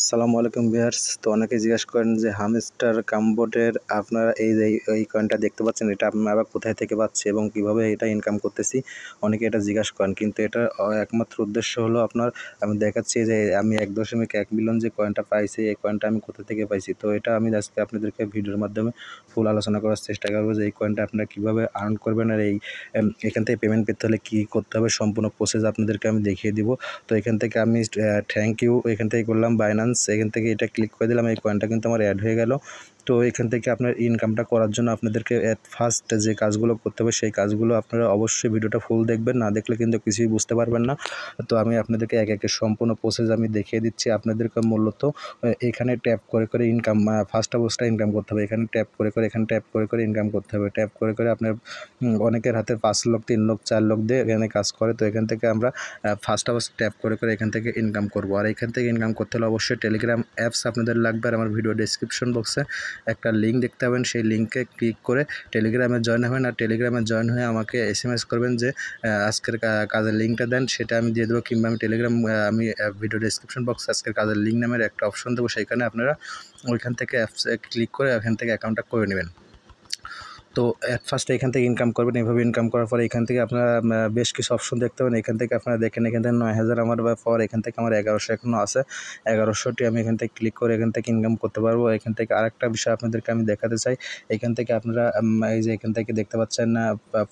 আসসালামু আলাইকুম ভিউয়ার্স। তো অনেকে জিজ্ঞাসা করেন যে হামস্টার কামবোর্ডের আপনারা এই কয়েনটা দেখতে পাচ্ছেন, এটা আপনারা কোথায় থেকে পাচ্ছি এবং কিভাবে এটা ইনকাম করতেছি, অনেকে এটা জিজ্ঞাসা করেন। কিন্তু এটার একমাত্র উদ্দেশ্য হলো আমি দেখাচ্ছি যে আমি 1.1 মিলিয়ন যে কয়েনটা পাইছি, এই কয়েনটা আমি কোথা থেকে পাইছি। তো এটা আমি আজকে আপনাদেরকে ভিডিওর মাধ্যমে ফুল আলোচনা করার চেষ্টা করবো যে এই কয়েনটা আপনারা কীভাবে আর্ন করবেন, আর এখান থেকে পেমেন্ট পেতে হলে কী করতে হবে, সম্পূর্ণ প্রসেস আপনাদেরকে আমি দেখিয়ে দিব। তো এখান থেকে আমি থ্যাংক ইউ এখান থেকে করলাম বাইনান্স, এখান থেকে এটা ক্লিক করে দিলাম, এই কয়েনটা কিন্তু আমার অ্যাড হয়ে গেল। তো এখান থেকে আপনার ইনকামটা করার জন্য আপনাদেরকে এট ফার্স্ট যে কাজগুলো করতে হবে, সেই কাজগুলো আপনারা অবশ্যই ভিডিওটা ফুল দেখবেন, না দেখলে কিন্তু কিছুই বুঝতে পারবেন না। তো আমি আপনাদেরকে এক একে সম্পূর্ণ প্রসেস আমি দেখিয়ে দিচ্ছি। আপনাদেরকে মূলত এখানে ট্যাপ করে করে ইনকাম, ফার্স্ট অবস্থায় ইনকাম করতে হবে। এখানে ট্যাপ করে করে এখানে ট্যাপ করে করে ইনকাম করতে হবে। ট্যাপ করে করে আপনার অনেকের হাতে 5 লোক 3 লোক 4 লোক দিয়ে এখানে কাজ করে। তো এখান থেকে আমরা ফার্স্ট অবস্থা ট্যাপ করে করে এখান থেকে ইনকাম করব। আর এখান থেকে ইনকাম করতে হলে অবশ্যই টেলিগ্রাম অ্যাপস আপনাদের লাগবে। আর আমার ভিডিও ডেসক্রিপশন বক্সে একটা লিঙ্ক দেখতে পাবেন, সেই লিঙ্কে ক্লিক করে টেলিগ্রামে জয়েন হবেন। আর টেলিগ্রামে জয়েন হয়ে আমাকে SMS করবেন যে আজকের কাজের লিঙ্কটা দেন, সেটা আমি দিয়ে দেবো। কিংবা আমি ভিডিও ডেসক্রিপশন বক্সে আজকের কাজের লিঙ্ক নামের একটা অপশন দেবো, সেইখানে আপনারা ওইখান থেকে অ্যাপসে ক্লিক করে এখান থেকে অ্যাকাউন্টটা করে নেবেন। তো অ্যাট ফার্স্ট এখান থেকে ইনকাম করবেন। এভাবে ইনকাম করার পরে এখান থেকে আপনারা বেশ কিছু অপশন দেখতে পাবেন। এখান থেকে আপনারা দেখেন, এখান থেকে 9000 আমার পর এখান থেকে আমার 1100 এখনও আছে। 1100টি আমি এখান থেকে ক্লিক করে এখান থেকে ইনকাম করতে পারবো। এখান থেকে আরেকটা বিষয় আপনাদেরকে আমি দেখাতে চাই। এখান থেকে আপনারা এই যে এখান থেকে দেখতে পাচ্ছেন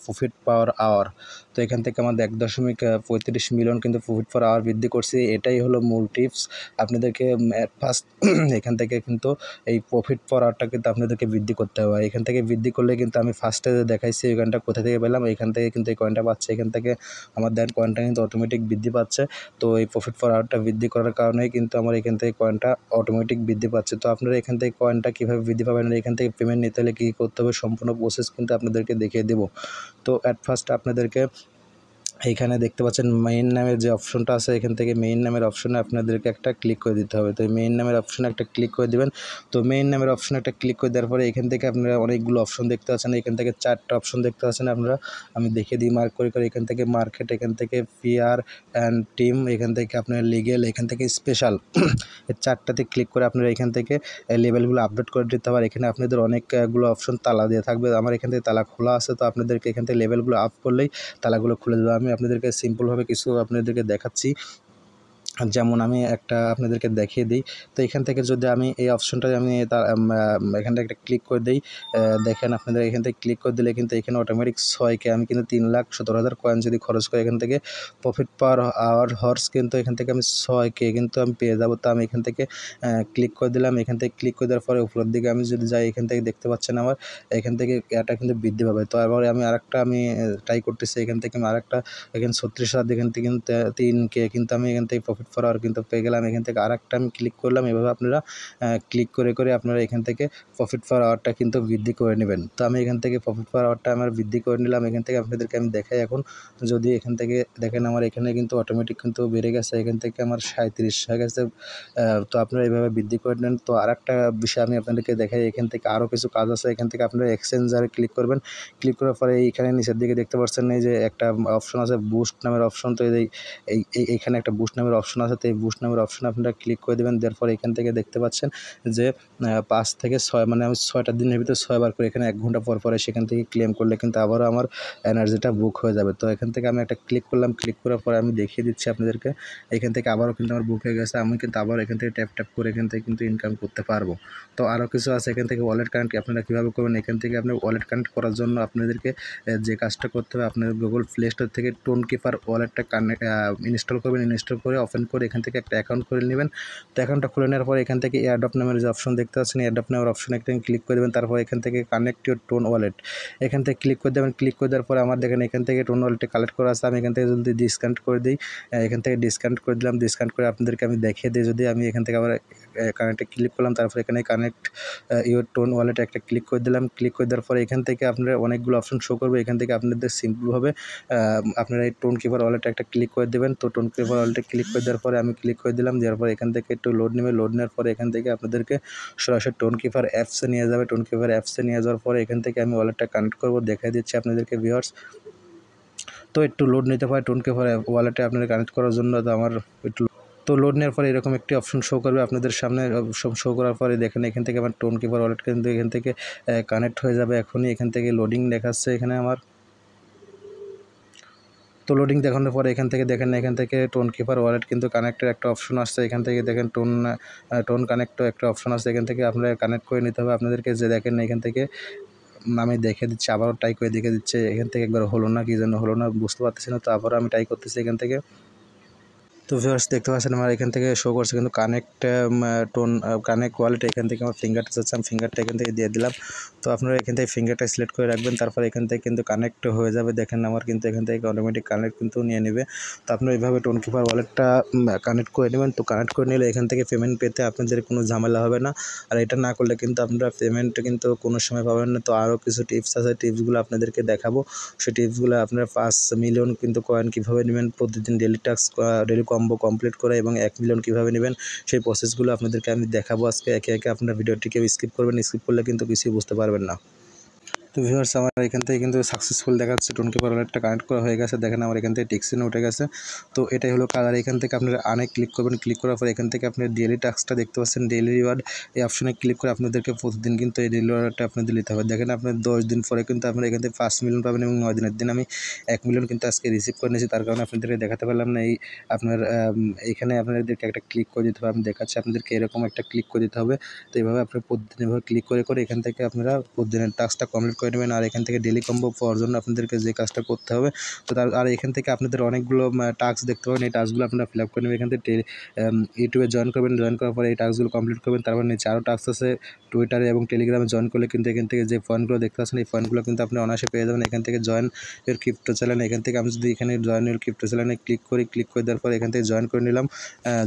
প্রফিট পাওয়ার আওয়ার। তো এখান থেকে আমাদের 1.35 মিলিয়ন কিন্তু প্রফিট পার আওয়ার বৃদ্ধি করছি। এটাই হলো মূল টিপস। আপনাদেরকে অ্যাট ফার্স্ট এখান থেকে কিন্তু এই প্রফিট পার আওয়ারটা কিন্তু আপনাদেরকে বৃদ্ধি করতে হবে। এখান থেকে বৃদ্ধি করলে কিন্তু আমি ফার্স্টে যে দেখাইছি এই কয়েনটা কোথা থেকে পেলাম, এখান থেকে কিন্তু এই কয়েনটা পাচ্ছে। এখান থেকে আমার দেন কয়েনটা কিন্তু অটোমেটিক বৃদ্ধি পাচ্ছে। তো এই প্রফিট পার আওয়ারটা বৃদ্ধি করার কারণেই কিন্তু আমার এখান থেকে কয়েনটা অটোমেটিক বৃদ্ধি পাচ্ছে। তো আপনারা এখান থেকে কয়েনটা কীভাবে বৃদ্ধি পাবেন, এখান থেকে পেমেন্ট নিতে হলে কী করতে হবে, সম্পূর্ণ প্রসেস কিন্তু আপনাদেরকে দেখিয়ে দেবো। তো অ্যাট ফার্স্ট আপনাদেরকে এইখানে দেখতে পাচ্ছেন মেইন নামের যে অপশনটা আছে, এখান থেকে মেইন নামের অপশনে আপনাদেরকে একটা ক্লিক করে দিতে হবে। তো এই মেইন নামের অপশনে একটা ক্লিক করে দিবেন। তো মেইন নামের অপশনে একটা ক্লিক করে দেওয়ার পরে এখান থেকে আপনারা অনেকগুলো অপশন দেখতে পাচ্ছেন। এখান থেকে 4টা অপশন দেখতে পাচ্ছেন আপনারা, আমি দেখিয়ে দিই মার্ক করে করে। এখান থেকে মার্কেট, এখান থেকে পিআর অ্যান্ড টিম, এখান থেকে আপনার লিগেল, এখান থেকে স্পেশাল, এই 4টাতে ক্লিক করে আপনারা এখান থেকে লেভেলগুলো আপডেট করে দিতে হবে। এখানে আপনাদের অনেকগুলো অপশন তালা দেওয়া থাকবে। আমার এখান থেকে তালা খোলা আছে, তো আপনাদেরকে এখান থেকে লেভেলগুলো আপ করলেই তালাগুলো খুলে দেবে। আমি আপনাদেরকে সিম্পলভাবে কিছু আপনাদেরকে দেখাচ্ছি, যেমন আমি একটা আপনাদেরকে দেখিয়ে দিই। তো এখান থেকে যদি আমি এই অপশনটায় আমি এখান থেকে একটা ক্লিক করে দিই, দেখেন আপনাদের এখান থেকে ক্লিক করে দিলে কিন্তু এখানে অটোমেটিক 6K, আমি কিন্তু 3,17,000 কয়েন যদি খরচ করি এখান থেকে প্রফিট পার আওয়ার হর্স কিন্তু এখান থেকে আমি 6K কিন্তু আমি পেয়ে যাবো। তো আমি এখান থেকে ক্লিক করে দিলাম। এখান থেকে ক্লিক করে দেওয়ার পরে উপরের দিকে আমি যদি যাই, এখান থেকে দেখতে পাচ্ছেন আমার এখান থেকে এটা কিন্তু বৃদ্ধি পাবে। তো এবার আমি আরেকটা ট্রাই করতেছি। এখান থেকে আমি আরেকটা এখানে 36,000, এখান থেকে কিন্তু 3K কিন্তু আমি এখান থেকে প্রফিট পার আওয়ার কিন্তু পেয়ে গেলাম। এখান থেকে আরেকটা আমি ক্লিক করলাম। এভাবে আপনারা ক্লিক করে করে আপনারা এখান থেকে প্রফিট পার আওয়ারটা কিন্তু বৃদ্ধি করে নেবেন। তো আমি এখান থেকে প্রফিট পার আওয়ারটা আমার বৃদ্ধি করে নিলাম। এখান থেকে আপনাদেরকে আমি দেখাই এখন, যদি এখান থেকে দেখেন আমার এখানে কিন্তু অটোমেটিক কিন্তু বেড়ে গেছে। এখান থেকে আমার 37 হয়ে গেছে। তো আপনারা এইভাবে বৃদ্ধি করে নেন। তো আরেকটা বিষয় আমি আপনাদেরকে দেখাই, এখান থেকে আরও কিছু কাজ আছে। এখান থেকে আপনারা এক্সচেঞ্জারে ক্লিক করবেন। ক্লিক করার পরে এইখানে নিচের দিকে দেখতে পাচ্ছেন এই যে একটা অপশন আছে বুস্ট নামের অপশন। তো এইখানে একটা বুস্ট নামের অপশন আছে। তো এই বুস্ট নামের অপশনে আপনারা ক্লিক করে দেবেন। দেওয়ার পরে এখান থেকে দেখতে পাচ্ছেন যে 5 থেকে 6, মানে আমি 6টা দিনের ভিতরে 6 বার করে এখানে 1 ঘন্টা পর পরে সেখান থেকে ক্লেম করলে কিন্তু আবারও আমার এনার্জিটা বুক হয়ে যাবে। তো এখান থেকে আমি একটা ক্লিক করলাম। ক্লিক করার পরে আমি দেখিয়ে দিচ্ছি আপনাদেরকে, এখান থেকে আবারও কিন্তু আমার বুক হয়ে গেছে। আমি কিন্তু আবার এখান থেকে ট্যাপ ট্যাপ করে এখান থেকে কিন্তু ইনকাম করতে পারবো। তো আরও কিছু আছে। এখান থেকে ওয়ালেট কানেক্ট আপনারা কীভাবে করবেন, এখান থেকে আপনার ওয়ালেট কানেক্ট করার জন্য আপনাদেরকে যে কাজটা করতে হবে, আপনাদের গুগল প্লে স্টোর থেকে টোন কিপার ওয়ালেটটা ইনস্টল করবেন। ইনস্টল করে ওপেন করে এখান থেকে একটা অ্যাকাউন্ট করে নেবেন। তো অ্যাকাউন্টটা খুলে নেওয়ার পর এখান থেকে এয়ারড্রপ নামের যে অপশন দেখতে পাচ্ছেন, এয়ারড্রপ নামের অপশনে একটা ক্লিক করে দেবেন। তারপর এখান থেকে কানেক্ট ইউর টোন ওয়ালেট, এখান থেকে ক্লিক করে দেবেন। ক্লিক করে দেওয়ার পরে আমার দেখেন এখান থেকে টোন ওয়ালেটে কালেক্ট করা আছে। আমি এখান থেকে যদি ডিসকানেক্ট করে দিই, এখান থেকে ডিসকানেক্ট করে দিলাম। ডিসকানেক্ট করে আপনাদেরকে আমি দেখিয়ে দিই, যদি আমি এখান থেকে আবার কানেক্টে ক্লিক করলাম, তারপর এখানে কানেক্ট ইউর টোন ওয়ালেটে একটা ক্লিক করে দিলাম। ক্লিক করে দেওয়ার পরে এখান থেকে আপনারা অনেকগুলো অপশন শো করবে। এখান থেকে আপনাদের সিম্পলভাবে আপনারা এই টোন কিপার ওয়ালেটে একটা ক্লিক করে দেবেন। তো টোন কিপার ওয়ালেটে ক্লিক করে দেওয়ার পরে আমি ক্লিক করে দিলাম। দেওয়ার পরে এখান থেকে একটু লোড নেবে। লোড নেওয়ার পরে এখান থেকে আপনাদেরকে সরাসরি টোন কিপার অ্যাপসে নিয়ে যাবে। টোন কিপার অ্যাপসে নিয়ে যাওয়ার পরে এখান থেকে আমি ওয়ালেটটা কানেক্ট করবো, দেখাই দিচ্ছি আপনাদেরকে ভিউয়ার্স। তো একটু লোড নিতে পারে টোন কিপার ওয়ালেটে আপনারা কানেক্ট করার জন্য। তো তো লোড নেওয়ার পরে এরকম একটি অপশন শো করবে আপনাদের সামনে। অপশন শো করার পরে দেখেন এখান থেকে আমার টোন কিপার ওয়ালেট কিন্তু এখান থেকে কানেক্ট হয়ে যাবে এখনই। এখান থেকে লোডিং দেখাচ্ছে এখানে আমার। তো লোডিং দেখানোর পরে এখান থেকে দেখেন এখান থেকে টোন কিপার ওয়ালেট কিন্তু কানেক্টের একটা অপশন আসছে। এখান থেকে দেখেন টোন কানেক্টও একটা অপশন আছে, এখান থেকে আপনারা কানেক্ট করে নিতে হবে আপনাদেরকে। যে দেখেন এখান থেকে আমি দেখে দিচ্ছি, আবারও ট্রাই করে দেখে দিচ্ছে। এখান থেকে একবার হলো না, কী জন্য হলো না বুঝতে পারতেছি না। তো আবারও আমি ট্রাই করতেছি এখান থেকে। তো ভিউয়ার্স দেখতে পাচ্ছেন আমার এখান থেকে শো করছে কিন্তু কানেক্ট ওয়ালেট। এখান থেকে আমার ফিঙ্গারটা চাচ্ছে, আমি ফিঙ্গারটা এখান থেকে দিয়ে দিলাম। তো আপনারা এখান থেকে ফিঙ্গারটা সিলেক্ট করে রাখবেন, তারপর এখান থেকে কিন্তু কানেক্ট হয়ে যাবে। দেখেন আমার কিন্তু এখান থেকে অটোমেটিক কানেক্ট কিন্তু নিয়ে নেবে। তো আপনারা এইভাবে টোন কিপার ওয়ালেটটা কানেক্ট করে নেবেন। তো কানেক্ট করে নিলে এখান থেকে পেমেন্ট পেতে আপনাদের কোনো ঝামেলা হবে না। আর এটা না করলে কিন্তু আপনারা পেমেন্ট কিন্তু কোনো সময় পাবেন না। তো আরও কিছু টিপস আছে, টিপসগুলো আপনাদেরকে দেখাবো। সেই টিপসগুলো আপনারা 5 মিলিয়ন কিন্তু কয়েন কীভাবে নেবেন, প্রতিদিন ডেলি কম্বো কমপ্লিট করে এবং 1 মিলিয়ন কীভাবে নেবেন সেই প্রসেসগুলো আপনাদেরকে আমি দেখাবো আজকে একে একে। আপনার ভিডিওটিকে স্কিপ করবেন, স্কিপ করলে কিন্তু কিছুই বুঝতে পারবেন না। তো ভিউয়ার্স আমার এখান থেকে কিন্তু সাকসেসফুল দেখাচ্ছে, টোন কিপার ওয়ালেটটা কানেক্ট করা হয়ে গেছে। দেখেন আমার এখান থেকে টিকসিনে উঠে গেছে। তো এটাই হলো কালার। এখান থেকে আপনারা ক্লিক করবেন, ক্লিক করার পর এখান থেকে আপনি ডেইলি টাস্কটা দেখতে পাচ্ছেন, ডেইলি রিওয়ার্ড। এই অপশনে ক্লিক করে আপনাদেরকে প্রতিদিন কিন্তু এই ডেইলি রিওয়ার্ডটা আপনাদের নিতে হবে। দেখেন আপনার 10 দিন পরে কিন্তু আপনারা এখান থেকে 5 মিলিয়ন পাবেন এবং 9 দিনের দিন আমি 1 মিলিয়ন কিন্তু আজকে রিসিভ করে নিয়েছি। তার কারণে আপনাদেরকে দেখাতে পারলাম না। এই আপনার এখানে আপনাদেরকে একটা ক্লিক করে দিতে হবে। আমি দেখাচ্ছি আপনাদেরকে, এরকম একটা ক্লিক করে দিতে হবে। তো এইভাবে আপনি প্রতিদিন এভাবে ক্লিক করে এখান থেকে আপনারা প্রতিদিনের টাস্কটা কমপ্লিট করে নেবেন। আর এখান থেকে ডেইলি কম্বো পাওয়ার জন্য আপনাদেরকে যে কাজটা করতে হবে, তো আর এখান থেকে আপনাদের অনেকগুলো টাস্ক দেখতে পাবেন। এই টাস্কগুলো আপনারা ফিল আপ করে নেবেন। এখান থেকে ইউটিউবে জয়েন করবেন, জয়েন করার পরে এই টাস্কগুলো কমপ্লিট করবেন। তারপর নিচে আরও টাস্ক আছে, টুইটারে এবং টেলিগ্রামে জয়েন করলে কিন্তু এখান থেকে যে পয়েন্টগুলো দেখতে পাচ্ছেন এই পয়েন্টগুলো কিন্তু আপনি অনায়াসে পেয়ে যাবেন। এখান থেকে জয়েন এর ক্রিপ্টো চ্যানেল, এখান থেকে আমি যদি এখানে জয়েন এর ক্রিপ্টো চ্যানেলে ক্লিক করে দেওয়ার পর এখান থেকে জয়েন করে নিলাম।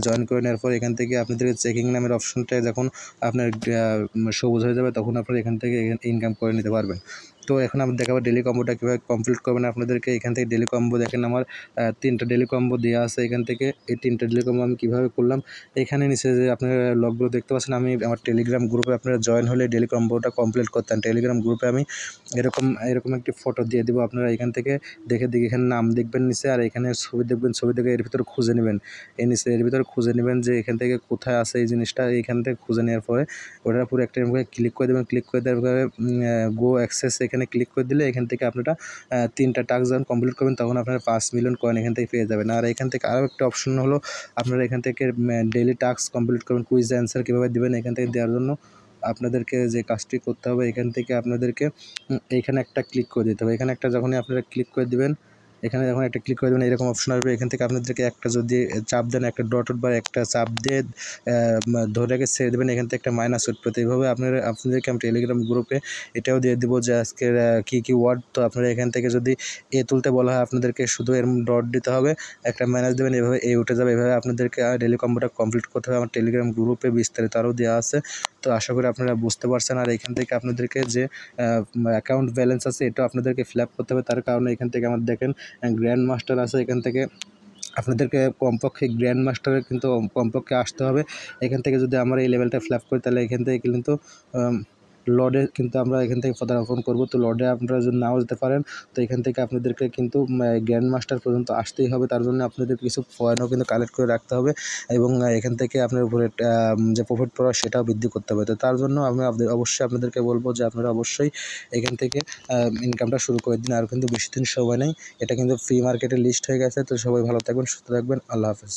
জয়েন করে নেওয়ার পর এখান থেকে আপনাদের চেকিং নামের অপশনটা যখন আপনার সবুজ হয়ে যাবে তখন আপনারা এখান থেকে ইনকাম করে নিতে পারবেন। তো এখন আমি দেখাবো ডেইলি কম্বোটা কীভাবে কমপ্লিট করবেন আপনাদেরকে। এখান থেকে ডেইলি কম্বো দেখেন আমার 3টা ডেইলি কম্বো দেওয়া আছে। এখান থেকে এই 3টা ডেইলি কম্বো আমি কীভাবে করলাম, এখানে নিচে যে আপনারা লগগুলো দেখতে পাচ্ছেন, আমি আমার টেলিগ্রাম গ্রুপে আপনারা জয়েন হলে ডেইলি কম্বোটা কমপ্লিট করতেন। টেলিগ্রাম গ্রুপে আমি এরকম একটি ফটো দিয়ে দেবো। আপনারা এখান থেকে দেখে এখানে নাম দেখবেন নিচে, আর এখানে ছবি দেখবেন, ছবি দেখে এর ভিতরে খুঁজে নেবেন। এর ভিতরে খুঁজে নেবেন যে এখান থেকে কোথায় আছে এই জিনিসটা। এইখান থেকে খুঁজে নেওয়ার পরে ওটার পুরো একটা ক্লিক করে দেবেন। ক্লিক করে দেওয়ার পরে গো অ্যাক্সেস এখানে ক্লিক করে দিলে এখান থেকে আপনারা 3টা টাস্ক যখন কমপ্লিট করবেন তখন আপনারা 5 মিলিয়ন কয়েন এখান থেকে পেয়ে যাবেন। আর এখান থেকে আরও একটা অপশন হলো, আপনারা এখান থেকে ডেইলি টাস্ক কমপ্লিট করবেন, কুইজ অ্যান্সার কীভাবে দেবেন। এখান থেকে দেওয়ার জন্য আপনাদেরকে যে কাজটি করতে হবে, এখান থেকে আপনাদেরকে এইখানে একটা ক্লিক করে দিতে হবে। এখানে একটা যখনই আপনারা ক্লিক করে দিবেন, এখানে যখন একটা ক্লিক করে দেবেন এরকম অপশন আসবে। এখান থেকে আপনাদেরকে একটা যদি চাপ দেন, একটা ডট বা একটা চাপ দিয়ে ধরে রেখে ছেড়ে দেবেন, এখান থেকে একটা মাইনাস উঠবে। তো এইভাবে আপনাদেরকে আমি টেলিগ্রাম গ্রুপে এটাও দিয়ে দেবো যে আজকের কী ওয়ার্ড। তো আপনারা এখান থেকে যদি তুলতে বলা হয় আপনাদেরকে শুধু এরকম ডট দিতে হবে, একটা মাইনাস দেবেন, এভাবে উঠে যাবে। এভাবে আপনাদেরকে ডেইলি কম্বোটা কমপ্লিট করতে হবে। আমার টেলিগ্রাম গ্রুপে বিস্তারিত আরও দেওয়া আছে। তো আশা করি আপনারা বুঝতে পারছেন। আর এখান থেকে আপনাদেরকে যে অ্যাকাউন্ট ব্যালেন্স আছে এটাও আপনাদেরকে ফিল আপ করতে হবে। তার কারণে এখান থেকে আমার দেখেন গ্র্যান্ড মাস্টার আছে, এখান থেকে আপনাদেরকে কমপক্ষে গ্র্যান্ড মাস্টারে কিন্তু কমপক্ষে আসতে হবে। এখান থেকে যদি আমরা এই লেভেলটা ফিল আপ করি তাহলে এখান থেকে কিন্তু লর্ডে কিন্তু আমরা এখান থেকে পদার্পণ করব। তো লর্ডে আপনারা যদি নাও যেতে পারেন, তো এখান থেকে আপনাদেরকে কিন্তু গ্র্যান্ড মাস্টার পর্যন্ত আসতেই হবে। তার জন্য আপনাদের কিছু পয়েন্টও কিন্তু কালেক্ট করে রাখতে হবে এবং এখান থেকে আপনার উপরে যে প্রফিট পাওয়া সেটাও বৃদ্ধি করতে হবে। তো তার জন্য আমি অবশ্যই আপনাদেরকে বলবো যে আপনারা অবশ্যই এখান থেকে ইনকামটা শুরু করে দিন। আর কিন্তু বেশি দিন সময় নেই, এটা কিন্তু ফ্রি মার্কেটে লিস্ট হয়ে গেছে। তো সবাই ভালো থাকবেন, সুস্থ থাকবেন, আল্লাহ হাফেজ।